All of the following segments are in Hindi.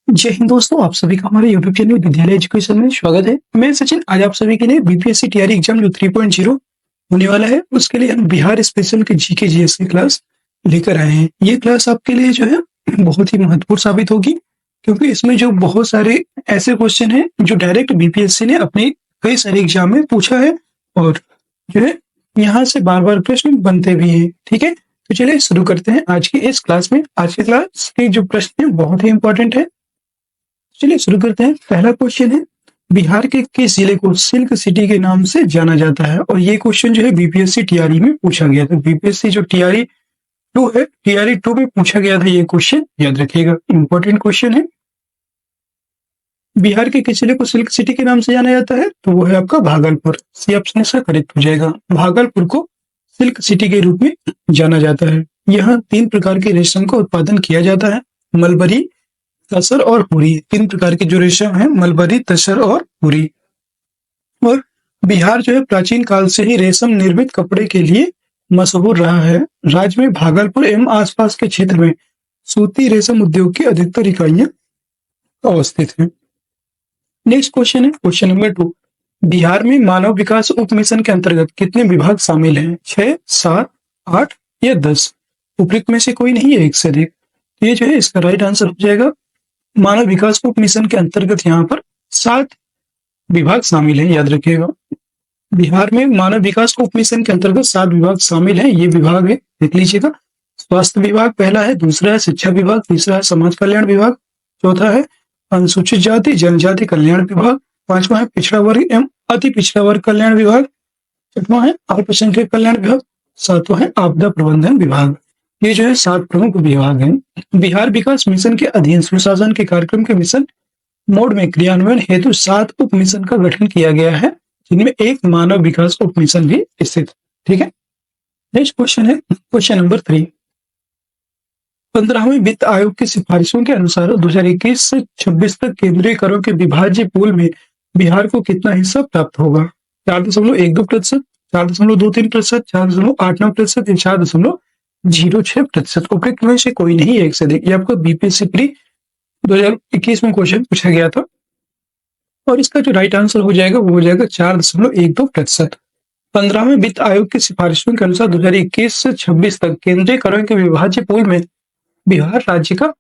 जय हिंद दोस्तों, आप सभी का हमारे यूट्यूब चैनल विद्यालय एजुकेशन में स्वागत है। मैं सचिन आज आप सभी के लिए बीपीएससी टीआरई एग्जाम जो 3.0 होने वाला है उसके लिए हम बिहार स्पेशल के जीके जीएस की क्लास लेकर आए हैं। ये क्लास आपके लिए जो है बहुत ही महत्वपूर्ण साबित होगी, क्योंकि इसमें जो बहुत सारे ऐसे क्वेश्चन हैं जो डायरेक्ट बीपीएससी ने अपने कई सारे एग्जाम में पूछा है और जो है यहाँ से बार बार प्रश्न बनते भी हैं। ठीक है, तो चलिए शुरू करते हैं आज की इस क्लास में। आज की क्लास के जो प्रश्न है बहुत ही इंपॉर्टेंट है। चलिए शुरू करते हैं। पहला क्वेश्चन है, बिहार के किस जिले को सिल्क सिटी के नाम से जाना जाता है? और ये क्वेश्चन जो है बीपीएससी टीआरई में पूछा गया था। बीपीएससी जो टीआरई 2 है, टीआरई 2 में पूछा गया था ये क्वेश्चन, याद रखिएगा, इंपॉर्टेंट क्वेश्चन है। बिहार के किस जिले को सिल्क सिटी के नाम से जाना जाता है? तो वो है आपका भागलपुर। सी ऑप्शन इसका करेक्ट हो जाएगा। भागलपुर को सिल्क सिटी के रूप में जाना जाता है। यहाँ 3 प्रकार के रेशम का उत्पादन किया जाता है, मलबरी, तसर और हुरी। 3 प्रकार के जो रेशम है, मलबरी, तसर और हुरी। और बिहार जो है प्राचीन काल से ही रेशम निर्मित कपड़े के लिए मशहूर रहा है। राज्य में भागलपुर एवं आसपास के क्षेत्र में सूती रेशम उद्योग की अधिकतर इकाइयां अवस्थित हैं। नेक्स्ट क्वेश्चन है क्वेश्चन नंबर 2, बिहार में मानव विकास उप मिशन के अंतर्गत कितने विभाग शामिल हैं? 6, 7, 8 या 10? उपयुक्त में से कोई नहीं है, एक से अधिक। ये जो है इसका राइट आंसर हो जाएगा। मानव विकास उप मिशन के अंतर्गत यहाँ पर 7 विभाग शामिल हैं, याद रखिएगा। बिहार में मानव विकास उप मिशन के अंतर्गत 7 विभाग शामिल हैं। ये विभाग है, देख लीजिएगा। स्वास्थ्य विभाग पहला है, दूसरा है शिक्षा विभाग, तीसरा है समाज कल्याण विभाग, चौथा है अनुसूचित जाति जनजाति कल्याण विभाग, 5वां है पिछड़ा वर्ग एवं अति पिछड़ा वर्ग कल्याण विभाग, 6वां है अल्पसंख्यक कल्याण विभाग, 7वां है आपदा प्रबंधन विभाग। ये जो है 7 प्रमुख विभाग हैं। बिहार विकास मिशन के अधीन सुशासन के कार्यक्रम के मिशन मोड में क्रियान्वयन हेतु 7 उप मिशन का गठन किया गया है, जिनमें एक मानव विकास उप मिशन भी स्थित। ठीक है, नेक्स्ट क्वेश्चन है क्वेश्चन नंबर 3, 15वें वित्त आयोग की सिफारिशों के अनुसार 2021 से 26 तक केंद्रीय करों के विभाज्य पूल में बिहार को कितना हिस्सा प्राप्त होगा? 4.12%, 4.23%, 4.89% या 4.06%? उपयुक्त में से कोई नहीं है, एक से अधिक। ये आपको बीपीएससी प्री 2021 में क्वेश्चन पूछा गया था और इसका जो राइट आंसर हो जाएगा वो हो जाएगा 4.12%। 15वें वित्त आयोग की सिफारिशों के अनुसार 2021 से 26 तक केंद्रीय करों के विभाज्य पूल में बिहार राज्य का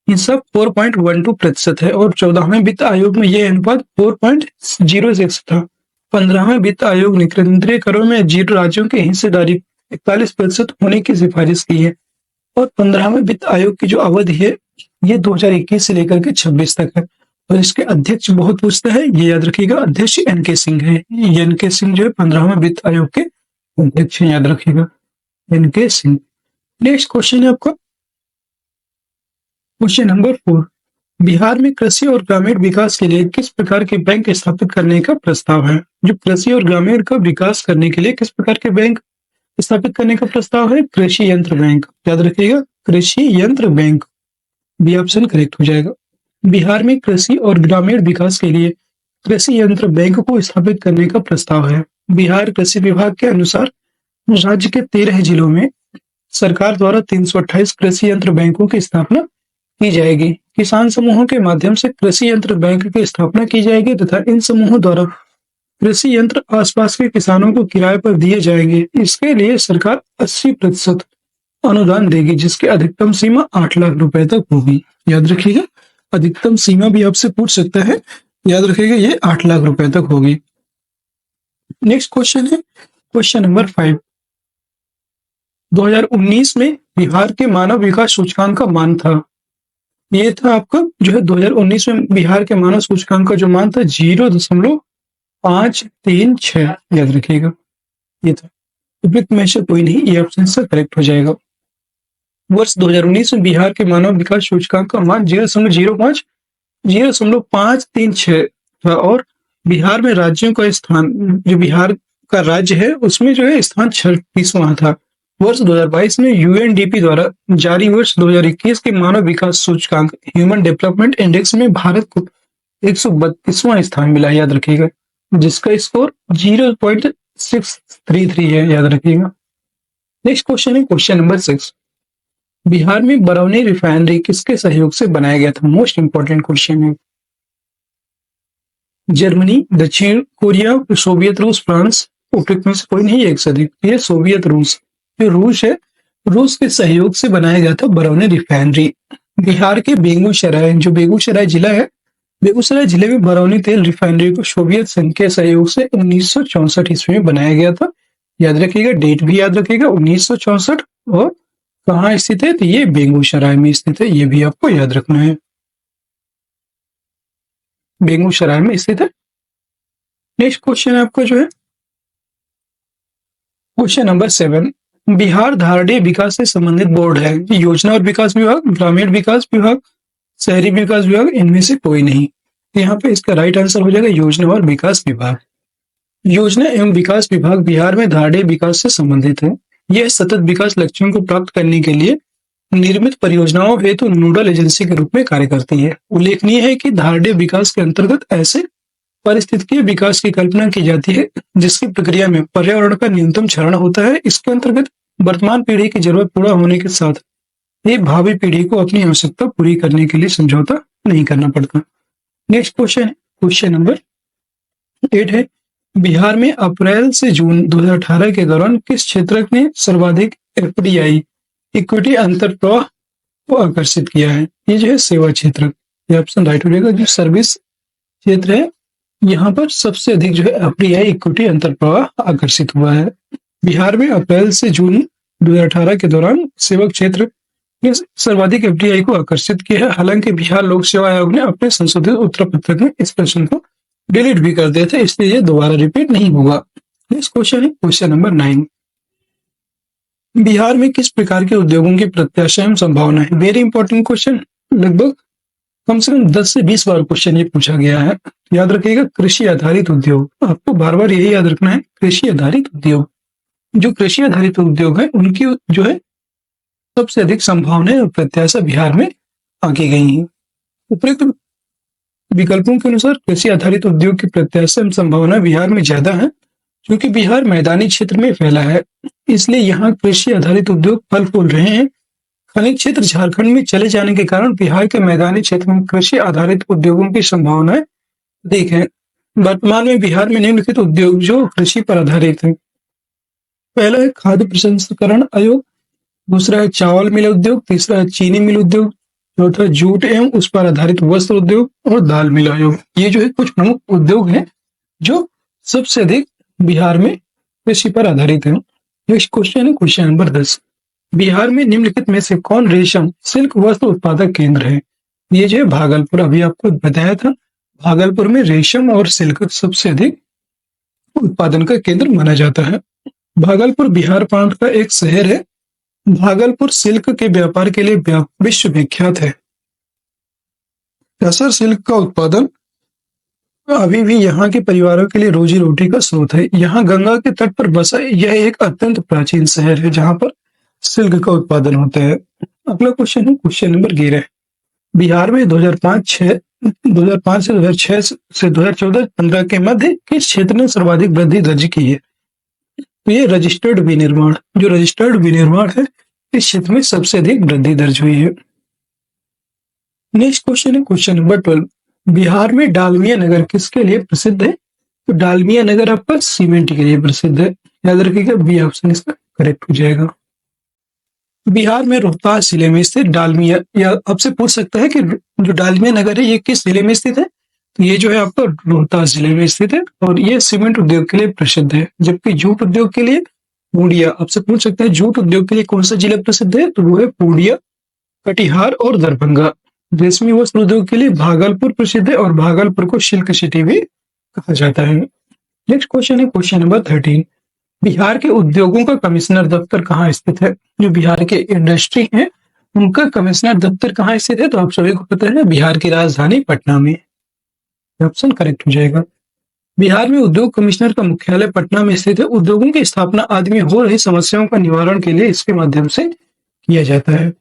हिस्सा 4.12% है और 14वें वित्त आयोग में यह अनुपात 4.06 था। 15वें वित्त आयोग ने केंद्रीय करों में 0 राज्यों की हिस्सेदारी 41% होने की सिफारिश की है और 15वें वित्त आयोग की जो अवधि है ये 2021 से लेकर के 26 तक है। और इसके अध्यक्ष बहुत पूछता है, ये याद रखिएगा, अध्यक्ष एनके सिंह है। एनके सिंह जो है 15वें वित्त आयोग के अध्यक्ष हैं, याद रखिएगा, एनके सिंह। नेक्स्ट क्वेश्चन है आपका क्वेश्चन नंबर 4, बिहार में कृषि और ग्रामीण विकास के लिए किस प्रकार के बैंक स्थापित करने का प्रस्ताव है? जो कृषि और ग्रामीण का विकास करने के लिए किस प्रकार के बैंक स्थापित करने का प्रस्ताव है? कृषि यंत्र बैंक, याद रखिएगा, कृषि यंत्र बैंक। बी ऑप्शन करेक्ट हो जाएगा। बिहार में कृषि और ग्रामीण विकास के लिए कृषि यंत्र बैंक को स्थापित करने का प्रस्ताव है। बिहार कृषि विभाग के अनुसार राज्य के 13 जिलों में सरकार द्वारा 328 कृषि यंत्र बैंकों की स्थापना की जाएगी। किसान समूहों के माध्यम से कृषि यंत्र बैंक की स्थापना की जाएगी तथा इन समूहों द्वारा कृषि यंत्र आसपास के किसानों को किराए पर दिए जाएंगे। इसके लिए सरकार 80% अनुदान देगी, जिसकी अधिकतम सीमा 8 लाख रुपए तक होगी। याद रखिएगा, अधिकतम सीमा भी आपसे पूछ सकता है, याद रखिएगा, ये 8 लाख रुपए तक होगी। नेक्स्ट क्वेश्चन है क्वेश्चन नंबर 5, 2019 में बिहार के मानव विकास सूचकांक का मान था, ये था आपका जो है 2019 में बिहार के मानव सूचकांक का जो मान था 0.536, याद रखिएगा, ये था। उपयुक्त में से कोई नहीं, ये ऑप्शन से करेक्ट हो जाएगा। वर्ष 2019 में बिहार के मानव विकास सूचकांक का मान 0.536 था और बिहार में राज्यों का स्थान, जो बिहार का राज्य है उसमें जो है स्थान 36वां था। वर्ष 2022 में यूएनडीपी द्वारा जारी वर्ष 2021 के मानव विकास सूचकांक ह्यूमन डेवलपमेंट इंडेक्स में भारत को 132वां स्थान मिला, याद रखिएगा, जिसका स्कोर 0.633 है, याद रखिएगा। नेक्स्ट क्वेश्चन है क्वेश्चन नंबर 6, बिहार में बरौनी रिफाइनरी किसके सहयोग से बनाया गया था? मोस्ट इंपॉर्टेंट क्वेश्चन है। जर्मनी, दक्षिण कोरिया, सोवियत रूस, फ्रांस, उपयुक्त में से कोई नहीं, एक से अधिक। ये सोवियत रूस, जो रूस है, रूस के सहयोग से बनाया गया था बरौनी रिफाइनरी। बिहार के बेगूसराय, जो बेगूसराय जिला है, बेगूसराय जिले में बरौनी तेल रिफाइनरी को सोवियत संघ के सहयोग से 1964 ईस्वी में बनाया गया था। याद रखिएगा, डेट भी याद रखिएगा, 1964। और कहाँ स्थित है? तो ये बेगूसराय में स्थित है, ये भी आपको याद रखना है, बेगूसराय में स्थित है। नेक्स्ट क्वेश्चन आपका जो है क्वेश्चन नंबर 7, बिहार धारणीय विकास से संबंधित बोर्ड है। योजना और विकास विभाग, ग्रामीण विकास विभाग, शहरी विकास विभाग, इनमें से कोई नहीं। यहाँ पे इसका राइट आंसर हो जाएगा योजना और विकास विभाग। योजना एवं विकास विभाग बिहार में धारणीय विकास से संबंधित है। यह सतत विकास लक्ष्यों को प्राप्त करने के लिए निर्मित परियोजनाओं हेतु नोडल एजेंसी के रूप में कार्य करती है। उल्लेखनीय है कि धारणीय विकास के अंतर्गत ऐसे पारिस्थितिकीय विकास की कल्पना की जाती है जिसकी प्रक्रिया में पर्यावरण का न्यूनतम क्षरण होता है। इसके अंतर्गत वर्तमान पीढ़ी की जरूरत पूरा होने के साथ ही भावी पीढ़ी को अपनी आवश्यकता पूरी करने के लिए समझौता नहीं करना पड़ता। नेक्स्ट क्वेश्चन, क्वेश्चन नंबर 8 है, बिहार में अप्रैल से जून 2018 के दौरान किस क्षेत्र ने सर्वाधिक एफडीआई इक्विटी अंतर्प्रवाह को आकर्षित किया है? ये जो है सेवा क्षेत्र, ये ऑप्शन राइट हो जाएगा। जो सर्विस क्षेत्र है, यहाँ पर सबसे अधिक जो है एफडीआई इक्विटी अंतर्प्रवाह आकर्षित हुआ है। बिहार में अप्रैल से जून 2018 के दौरान सेवा क्षेत्र ने सर्वाधिक एफडीआई को आकर्षित किया है। हालांकि बिहार लोक सेवा आयोग ने अपने संशोधित उत्तर पत्रक में इस प्रश्न को डिलीट भी कर दिया था, इसलिए ये दोबारा रिपीट नहीं होगा। नेक्स्ट क्वेश्चन है क्वेश्चन नंबर 9, बिहार में किस प्रकार के उद्योगों की प्रत्याशा एवं संभावना है? वेरी इंपॉर्टेंट क्वेश्चन, लगभग कम से कम 10 से 20 बार क्वेश्चन ये पूछा गया है। याद रखिएगा, कृषि आधारित उद्योग, आपको बार बार यही याद रखना है, कृषि आधारित उद्योग। जो कृषि आधारित उद्योग है उनकी जो है सबसे अधिक संभावनाएं और प्रत्याशा बिहार में आकी गई हैं। उपयुक्त विकल्पों के अनुसार कृषि आधारित उद्योग की प्रत्याशा एवं संभावना बिहार में ज्यादा है, क्योंकि बिहार मैदानी क्षेत्र में फैला है, इसलिए यहाँ कृषि आधारित उद्योग फल फूल रहे हैं। खनिज क्षेत्र झारखंड में चले जाने के कारण बिहार के मैदानी क्षेत्र में कृषि आधारित उद्योगों की संभावनाएं अधिक है। वर्तमान में बिहार में निम्नलिखित उद्योग जो कृषि पर आधारित है, पहला है खाद्य प्रसंस्करण आयोग, दूसरा है चावल मिल उद्योग, तीसरा है चीनी मिल उद्योग, चौथा जूट एवं उस पर आधारित वस्त्र उद्योग और दाल मिल आयोग। ये जो है कुछ प्रमुख उद्योग हैं जो सबसे अधिक बिहार में कृषि पर आधारित है। नेक्स्ट क्वेश्चन है क्वेश्चन नंबर 10, बिहार में निम्नलिखित में से कौन रेशम सिल्क वस्त्र उत्पादक केंद्र है? ये जो है भागलपुर, अभी आपको बताया था, भागलपुर में रेशम और सिल्क सबसे अधिक उत्पादन का केंद्र माना जाता है। भागलपुर बिहार प्रांत का एक शहर है। भागलपुर सिल्क के व्यापार के लिए विश्व विख्यात है। तसर सिल्क का उत्पादन अभी भी यहाँ के परिवारों के लिए रोजी रोटी का स्रोत है। यहाँ गंगा के तट पर बसा यह एक अत्यंत प्राचीन शहर है जहाँ पर सिल्क का उत्पादन होता है। अगला क्वेश्चन है क्वेश्चन नंबर 11, बिहार में 2005 से 2006 से 2014-15 के मध्य किस क्षेत्र ने सर्वाधिक वृद्धि दर्ज की है? तो ये रजिस्टर्ड विनिर्माण, जो रजिस्टर्ड विनिर्माण है इस क्षेत्र में सबसे अधिक वृद्धि दर्ज हुई है। नेक्स्ट क्वेश्चन है क्वेश्चन नंबर 12, बिहार में डालमिया नगर किसके लिए प्रसिद्ध है? तो डालमिया नगर आपका सीमेंट के लिए प्रसिद्ध है। याद रखिएगा, बी ऑप्शन इसका करेक्ट हो जाएगा। बिहार में रोहतास जिले में स्थित डालमिया, या आपसे पूछ सकता है कि जो डालमिया नगर है ये किस जिले में स्थित है? तो ये जो है आपका रोहतास जिले में स्थित है और ये सीमेंट उद्योग के लिए प्रसिद्ध है। जबकि जूट उद्योग के लिए पूर्णिया, आपसे पूछ सकते हैं जूट उद्योग के लिए कौन सा जिला प्रसिद्ध है? तो वो है पूर्णिया, कटिहार और दरभंगा। रेशमी वस्त्र उद्योग के लिए भागलपुर प्रसिद्ध है और भागलपुर को सिल्क सिटी भी कहा जाता है। नेक्स्ट क्वेश्चन है क्वेश्चन नंबर 13, बिहार के उद्योगों का कमिश्नर दफ्तर कहाँ स्थित है? जो बिहार के इंडस्ट्री है उनका कमिश्नर दफ्तर कहाँ स्थित है? तो आप सभी को पता है, बिहार की राजधानी पटना में। ऑप्शन करेक्ट हो जाएगा। बिहार में उद्योग कमिश्नर का मुख्यालय पटना में स्थित है। उद्योगों की स्थापना आदि में हो रही समस्याओं का निवारण के लिए इसके माध्यम से किया जाता है।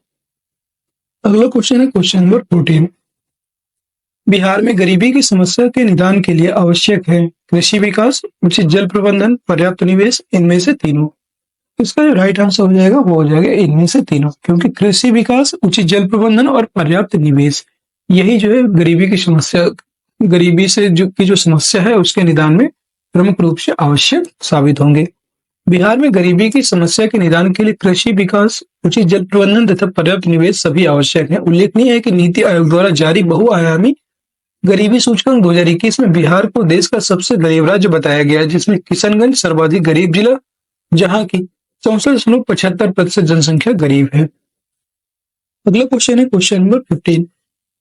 अगला क्वेश्चन है क्वेश्चन नंबर 14, बिहार में गरीबी की समस्या के निदान के लिए आवश्यक है कृषि विकास, उचित जल प्रबंधन, पर्याप्त निवेश, इनमें से तीनों। इसका जो राइट आंसर हो जाएगा वो हो जाएगा इनमें से तीनों, क्योंकि कृषि विकास, उचित जल प्रबंधन और पर्याप्त निवेश, यही जो है गरीबी की समस्या, गरीबी से जो समस्या है उसके निदान में प्रमुख रूप से आवश्यक साबित होंगे। बिहार में गरीबी की समस्या के निदान के लिए कृषि विकास, उचित जल प्रबंधन तथा पर्याप्त निवेश सभी आवश्यक है। उल्लेखनीय है कि नीति आयोग द्वारा जारी बहुआयामी गरीबी सूचकांक 2021 में बिहार को देश का सबसे गरीब राज्य बताया गया, जिसमें किशनगंज सर्वाधिक गरीब जिला, जहां की 64.75% जनसंख्या गरीब है। अगला क्वेश्चन है क्वेश्चन नंबर 15।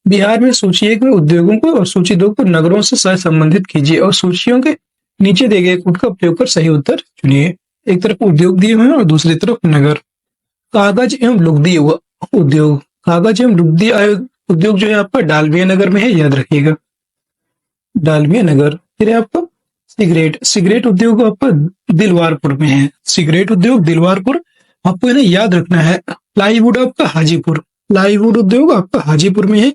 बिहार में सूची 1 में उद्योगों को और सूची 2 को नगरों से संबंधित कीजिए और सूचियों के नीचे दिए गए कोड का उपयोग कर सही उत्तर चुनिए। एक तरफ उद्योग दिए हुए हैं और दूसरी तरफ नगर। कागज एवं लुगदी उद्योग, कागज एवं लुगदी उद्योग जो है आपका डालमिया नगर में है, याद रखिएगा, डालमिया नगर। फिर है आपका सिगरेट उद्योग आपका दिलवारपुर में है, सिगरेट उद्योग दिलवारपुर। आपको इन्हें याद रखना है। प्लाईवुड आपका हाजीपुर, प्लाईवुड उद्योग आपका हाजीपुर में है।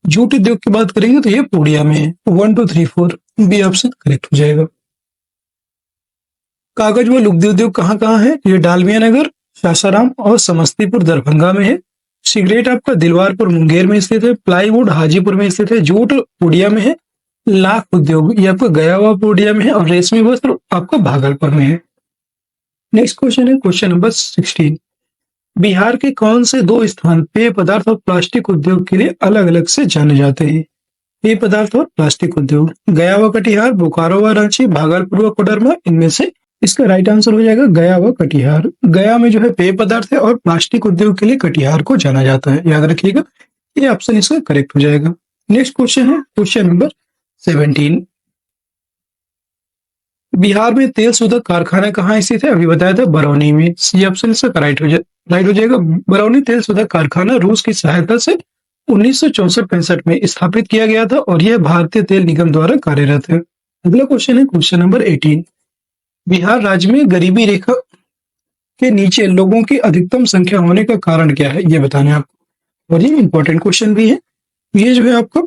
जूट उद्योग की बात करेंगे तो ये पूर्णिया में है। 1 2 3 4 बी ऑप्शन करेक्ट हो जाएगा। कागज व लुगदी उद्योग कहाँ कहाँ है? ये डालमिया नगर, सासाराम और समस्तीपुर दरभंगा में है। सिगरेट आपका दिलवारपुर मुंगेर में स्थित है। प्लाईवुड हाजीपुर में स्थित है। जूट पूर्णिया में है। लाख उद्योग ये आपका गया हुआ पूर्णिया में है और रेशमी वस्त्र आपका भागलपुर में है। नेक्स्ट क्वेश्चन है क्वेश्चन नंबर 16। बिहार के कौन से 2 स्थान पेय पदार्थ और प्लास्टिक उद्योग के लिए अलग अलग से जाने जाते हैं? पेय पदार्थ और प्लास्टिक उद्योग, गया व कटिहार, बोकारो व रांची, भागलपुर व कोडरमा, इनमें से इसका राइट आंसर हो जाएगा गया व कटिहार। गया में जो है पेय पदार्थ है और प्लास्टिक उद्योग के लिए कटिहार को जाना जाता है, याद रखिएगा। ये ऑप्शन इसका करेक्ट हो जाएगा। नेक्स्ट क्वेश्चन है क्वेश्चन नंबर 17। बिहार में तेल शोधक कारखाना कहाँ स्थित है? अभी बताया था बरौनी में। सी ऑप्शन इसका राइट हो जाएगा। बरौनी तेल शोधक कारखाना रूस की सहायता से 1964-65 में स्थापित किया गया था और यह भारतीय तेल निगम द्वारा कार्यरत है। अगला क्वेश्चन है क्वेश्चन नंबर 18। बिहार राज्य में गरीबी रेखा के नीचे लोगों की अधिकतम संख्या होने का कारण क्या है? ये बताना है आपको, और ये इंपॉर्टेंट क्वेश्चन भी है। ये जो है आपका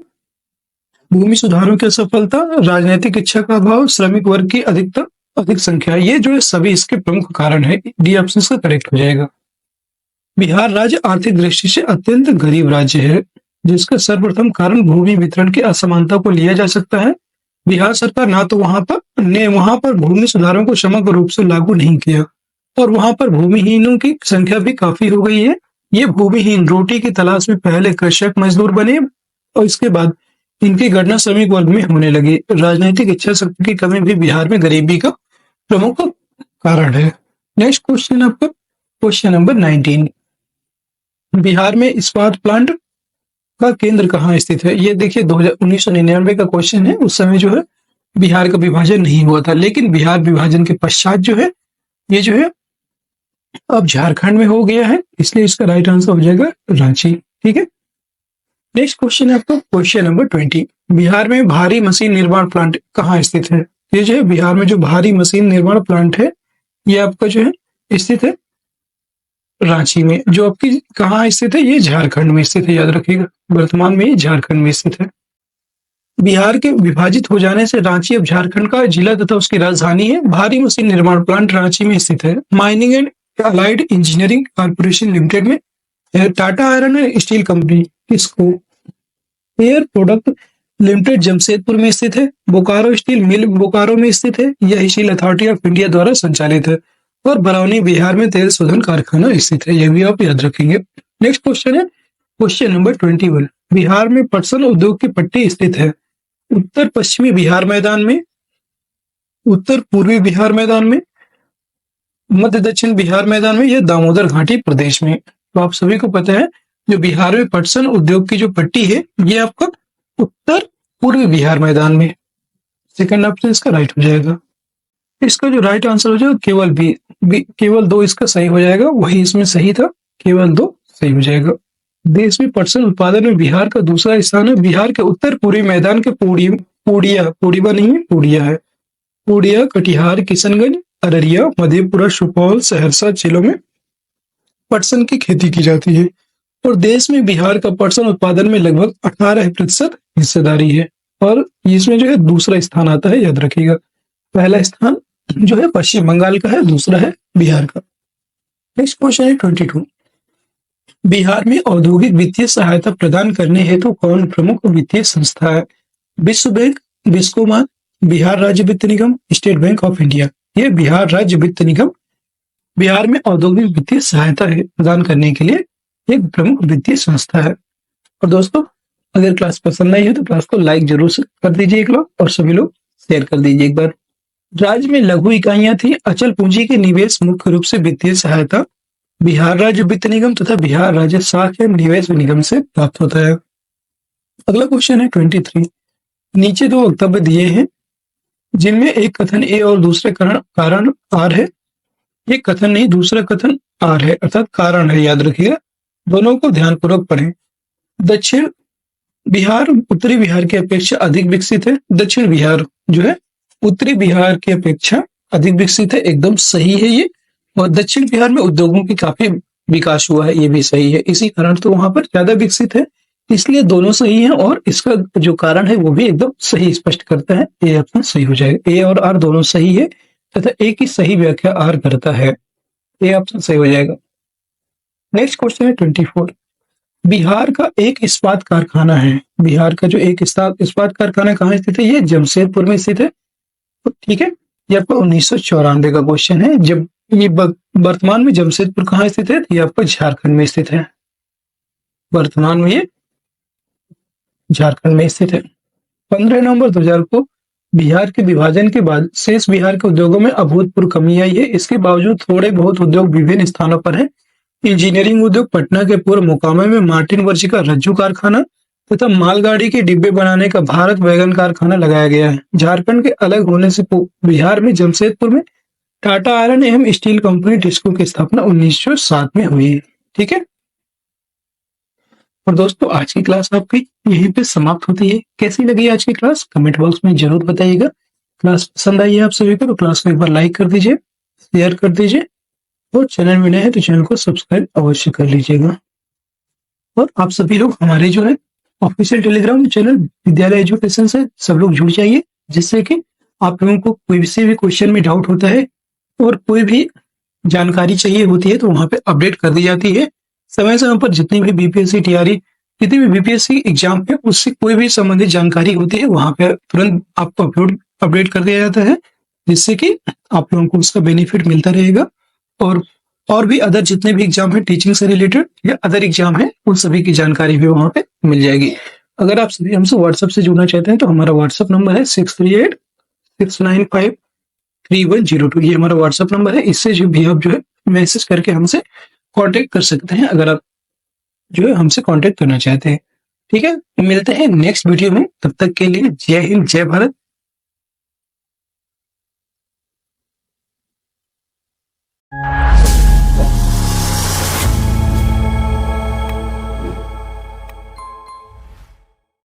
भूमि सुधारों की असफलता, राजनीतिक इच्छा का अभाव, श्रमिक वर्ग की अधिक संख्या, ये जो है सभी इसके प्रमुख कारण है। डी ऑप्शन का करेक्ट हो जाएगा। बिहार राज्य आर्थिक दृष्टि से अत्यंत गरीब राज्य है, जिसका सर्वप्रथम कारण भूमि वितरण की असमानता को लिया जा सकता है। बिहार सरकार ना तो वहां पर भूमि सुधारों को समग्र रूप से लागू नहीं किया और वहां पर भूमिहीनों की संख्या भी काफी हो गई है। ये भूमिहीन रोटी की तलाश में पहले कृषक मजदूर बने और इसके बाद इनकी गणना श्रमिक वर्ग में होने लगी। राजनीतिक इच्छा शक्ति की कमी भी बिहार में गरीबी का प्रमुख कारण है। नेक्स्ट क्वेश्चन आपका क्वेश्चन नंबर 19। बिहार में इस्पात प्लांट का केंद्र कहाँ स्थित है? ये देखिए 1999 का क्वेश्चन है। उस समय जो है बिहार का विभाजन नहीं हुआ था, लेकिन बिहार विभाजन के पश्चात जो है ये जो है अब झारखंड में हो गया है, इसलिए इसका राइट आंसर हो जाएगा रांची। ठीक है। नेक्स्ट क्वेश्चन है आपका क्वेश्चन नंबर 20। बिहार में भारी मशीन निर्माण प्लांट कहाँ स्थित है? ये जो है बिहार में जो भारी मशीन निर्माण प्लांट है ये आपका जो है स्थित है रांची में। जो आपकी कहाँ स्थित है? ये झारखंड में स्थित है, याद रखिएगा। वर्तमान में ये झारखंड में स्थित है। बिहार के विभाजित हो जाने से रांची अब झारखंड का जिला तथा उसकी राजधानी है। भारी मशीन निर्माण प्लांट रांची में स्थित है। Mining and allied engineering corporation limited में, Tata iron and steel company किसको, एयर प्रोडक्ट लिमिटेड जमशेदपुर में स्थित है। बोकारो स्टील मिल बोकारो में स्थित है। यह स्टील अथॉरिटी ऑफ इंडिया द्वारा संचालित है। और बरौनी बिहार में तेल शोधन कारखाना स्थित है, यह भी आप याद रखेंगे। नेक्स्ट क्वेश्चन है क्वेश्चन नंबर 21। बिहार में पटसन उद्योग की पट्टी स्थित है उत्तर पश्चिमी बिहार मैदान में, उत्तर पूर्वी बिहार मैदान में, मध्य दक्षिण बिहार मैदान में, या दामोदर घाटी प्रदेश में। तो आप सभी को पता है जो बिहार में पटसन उद्योग की जो पट्टी है ये आपका उत्तर पूर्वी बिहार मैदान में। सेकंड ऑप्शन इसका राइट हो जाएगा। इसका जो राइट आंसर हो जाएगा केवल बी, केवल 2 इसका सही हो जाएगा, वही इसमें सही था, केवल 2 सही हो जाएगा। देश में पटसन उत्पादन में बिहार का दूसरा स्थान है। बिहार के उत्तर पूर्वी मैदान के पूर्णिया है। पूर्णिया, कटिहार, किशनगंज, अररिया, मधेपुरा, सुपौल, सहरसा जिलों में पटसन की खेती की जाती है और देश में बिहार का पटसन उत्पादन में लगभग 18% हिस्सेदारी है और इसमें जो है दूसरा स्थान आता है, याद रखिएगा। पहला स्थान जो है पश्चिम बंगाल का है, दूसरा है बिहार का। नेक्स्ट क्वेश्चन है 22। बिहार में औद्योगिक वित्तीय सहायता प्रदान करने हेतु कौन प्रमुख वित्तीय संस्था है? विश्व बैंक, बिस्कोमान, बिहार राज्य वित्त निगम, स्टेट बैंक ऑफ इंडिया। ये बिहार राज्य वित्त निगम बिहार में औद्योगिक वित्तीय सहायता प्रदान करने के लिए एक प्रमुख वित्तीय संस्था है। और दोस्तों, अगर क्लास पसंद आई है तो क्लास को लाइक जरूर कर दीजिए एक लोग, और सभी लोग शेयर कर दीजिए एक बार। राज्य में लघु इकाइयां थी। अचल पूंजी के निवेश मुख्य रूप से वित्तीय सहायता बिहार राज्य वित्त निगम तथा बिहार राज्य साख निवेश निगम से प्राप्त होता है। अगला क्वेश्चन है 23। नीचे दो वक्तव्य दिए हैं जिनमें एक कथन ए और दूसरे कारण आर है। ये कथन नहीं, दूसरा कथन आर है, अर्थात कारण है, याद रखिएगा। दोनों को ध्यानपूर्वक पढ़ें। दक्षिण बिहार उत्तरी बिहार की अपेक्षा अधिक विकसित है। दक्षिण बिहार जो है उत्तरी बिहार की अपेक्षा अधिक विकसित है, एकदम सही है ये। और दक्षिण बिहार में उद्योगों की काफी विकास हुआ है, ये भी सही है। इसी कारण तो वहां पर ज्यादा विकसित है, इसलिए दोनों सही है। और इसका जो कारण है वो भी एकदम सही स्पष्ट करता है। ए ऑप्शन सही हो जाएगा। ए और आर दोनों सही है तथा ए की सही व्याख्या आर करता है। ए ऑप्शन सही हो जाएगा। नेक्स्ट क्वेश्चन है 24। बिहार का एक इस्पात कारखाना है। बिहार का जो एक इस्पात कारखाना कहाँ स्थित है? ये जमशेदपुर में स्थित है। ठीक है, ये आपका 1994 का क्वेश्चन है। जब ये वर्तमान में जमशेदपुर कहाँ स्थित है? ये आपका झारखंड में स्थित है। वर्तमान में ये झारखंड में स्थित है। 15 नवंबर 2000 को बिहार के विभाजन के बाद शेष बिहार के उद्योगों में अभूतपूर्व कमी आई है। इसके बावजूद थोड़े बहुत उद्योग विभिन्न स्थानों पर है। इंजीनियरिंग उद्योग पटना के पूर्व मोकामा में मार्टिन वर्जी का रज्जू कारखाना तथा मालगाड़ी के डिब्बे बनाने का भारत वैगन कारखाना लगाया गया है। झारखंड के अलग होने से बिहार में जमशेदपुर में टाटा आयरन एवं स्टील कंपनी टिस्को की स्थापना 1907 में हुई। ठीक है, और दोस्तों आज की क्लास आपकी यहीं पे समाप्त होती है। कैसी लगी आज की क्लास कमेंट बॉक्स में जरूर बताइएगा। क्लास पसंद आई है आप सभी को तो क्लास को एक बार लाइक कर दीजिए, शेयर कर दीजिए, और चैनल में नए हैं तो चैनल को सब्सक्राइब अवश्य कर लीजिएगा। और आप सभी लोग हमारे जो है ऑफिशियल टेलीग्राम चैनल विद्यालय एजुकेशन से सब लोग जुड़ जाइए, जिससे कि आप लोगों को कोई से भी क्वेश्चन में डाउट होता है और कोई भी जानकारी चाहिए होती है तो वहां पे अपडेट कर दी जाती है। समय समय पर जितनी भी बीपीएससी टीआरई जितनी भी बीपीएससी एग्जाम है उससे कोई भी संबंधित जानकारी होती है वहां पे तुरंत आपको अपडेट कर दिया जाता है, जिससे कि आप लोगों को उसका बेनिफिट मिलता रहेगा। और भी अदर जितने भी एग्जाम है टीचिंग से रिलेटेड या अदर एग्जाम है उन सभी की जानकारी भी वहां पे मिल जाएगी। अगर आप सभी हमसे व्हाट्सएप से जुड़ना चाहते हैं तो हमारा व्हाट्सएप नंबर है 6386953102। ये हमारा व्हाट्सएप नंबर है। इससे जो भी आप जो है मैसेज करके हमसे कांटेक्ट कर सकते हैं अगर आप जो है हमसे कांटेक्ट करना चाहते हैं। ठीक है, मिलते हैं नेक्स्ट वीडियो में। तब तक के लिए जय हिंद, जय भारत।